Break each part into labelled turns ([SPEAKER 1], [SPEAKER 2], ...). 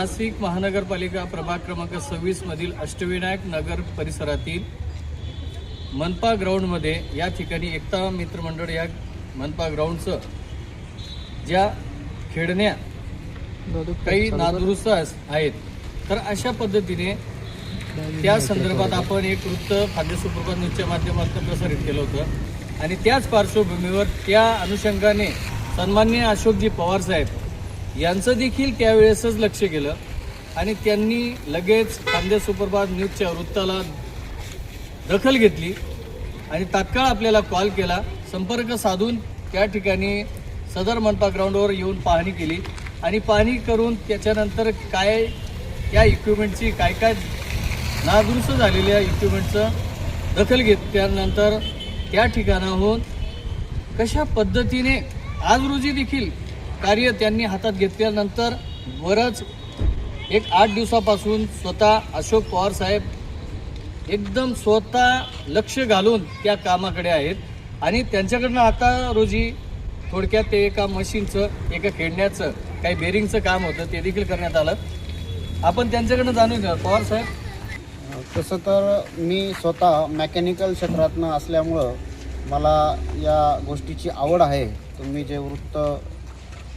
[SPEAKER 1] नाशिक महानगरपालिका प्रभाग क्रमांक 26 मधील अष्टविनायक नगर परिसरातील मनपा ग्राउंडमध्ये या ठिकाणी एकता मित्रमंडळ या मनपा ग्राउंडचं ज्या खेळण्या काही नादुरुस्त आहेत, तर अशा पद्धतीने त्या संदर्भात आपण एक वृत्त खाद्य सुप्रभात न्यूजच्या माध्यमातून प्रसारित केलं होतं आणि त्याच पार्श्वभूमीवर त्या अनुषंगाने सन्माननीय अशोकजी पवार साहेब यांचं देखील त्यावेळेसच लक्ष गेलं आणि त्यांनी लगेच खाद्य सुप्रभात न्यूजच्या वृत्ताला दखल घेतली आणि तात्काळ आपल्याला कॉल केला, संपर्क साधून त्या ठिकाणी सदर मनपा ग्राउंडवर येऊन पाहणी केली आणि पाहणी करून त्याच्यानंतर काय त्या इक्विपमेंटची काय नादुरुस्त झालेल्या इक्विपमेंटचं दखल घेतल्यानंतर त्या ठिकाणाहून कशा पद्धतीने आज रोजी देखील कार्य त्यांनी हातात घेतल्यानंतर बरंच एक 8 दिवसापासून स्वतः अशोक पवार साहेब एकदम स्वतः लक्ष घालून त्या कामाकडे आहेत आणि त्यांच्याकडनं आता रोजी थोडक्यात ते एका मशीनचं एका खेळण्याचं काही बेरिंगचं काम होतं ते देखील करण्यात आलं. आपण त्यांच्याकडनं जाणून घ्या. पवार साहेब,
[SPEAKER 2] तसं तर मी स्वतः मेकॅनिकल क्षेत्रातनं असल्यामुळं मला या गोष्टीची आवड आहे. तुम्ही जे वृत्त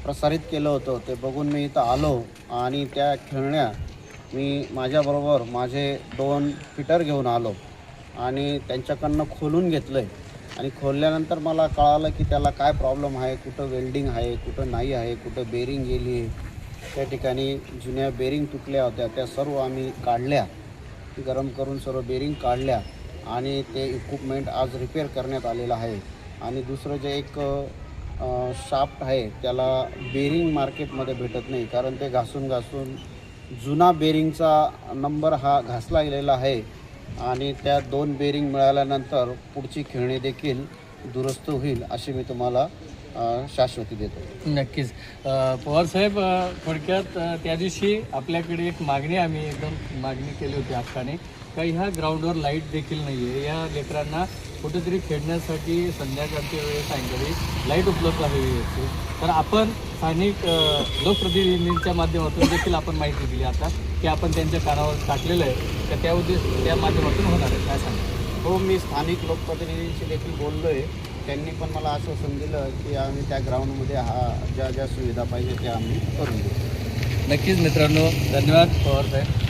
[SPEAKER 2] प्रसारित केलं होतं ते बघून मी इथं आलो आणि त्या खेळण्या मी माझ्याबरोबर माझे 2 फिटर घेऊन आलो आणि त्यांच्याकडनं खोलून घेतलं आहे आणि खोलल्यानंतर मला कळालं की त्याला काय प्रॉब्लेम आहे, कुठं वेल्डिंग आहे, कुठं नाही आहे, कुठं बेरिंग गेली आहे. त्या ठिकाणी जुन्या बेरिंग तुटल्या होत्या, त्या सर्व आम्ही काढल्या, गरम करून सर्व बेरिंग काढल्या आणि ते इक्विपमेंट आज रिपेअर करण्यात आलेलं आहे. आणि दुसरं जे एक शाफ्ट आहे त्याला बेरिंग मार्केटमध्ये भेटत नाही, कारण ते घासून जुना बेरिंगचा नंबर हा घासला गेलेला आहे आणि त्या 2 बेरिंग मिळाल्यानंतर पुढची खेळणी देखील दुरुस्त होईल अशी मी तुम्हाला शाश्वती देतो.
[SPEAKER 1] नक्कीच. पवार साहेब, थोडक्यात त्या दिवशी आपल्याकडे एक मागणी आम्ही एकदम मागणी केली होती हक्काने का ह्या ग्राउंडवर लाईट देखील नाही आहे, या लेकरांना कुठेतरी खेळण्यासाठी संध्याकाळच्या वेळेस सायंकाळी लाईट उपलब्ध हवी होती. तर आपण स्थानिक लोकप्रतिनिधींच्या माध्यमातून देखील आपण माहिती दिली आता की आपण त्यांच्या कानावर टाकलेलं आहे तर त्या माध्यमातून होणार आहे. काय सांगा?
[SPEAKER 2] हो, मी स्थानिक लोकप्रतिनिधींशी देखील बोललो आहे. त्यांनी पण मला आश्वासन दिलं की आम्ही त्या ग्राउंडमध्ये ज्या सुविधा पाहिजे त्या आम्ही करून देऊ.
[SPEAKER 1] नक्कीच मित्रांनो, धन्यवाद पवार साहेब.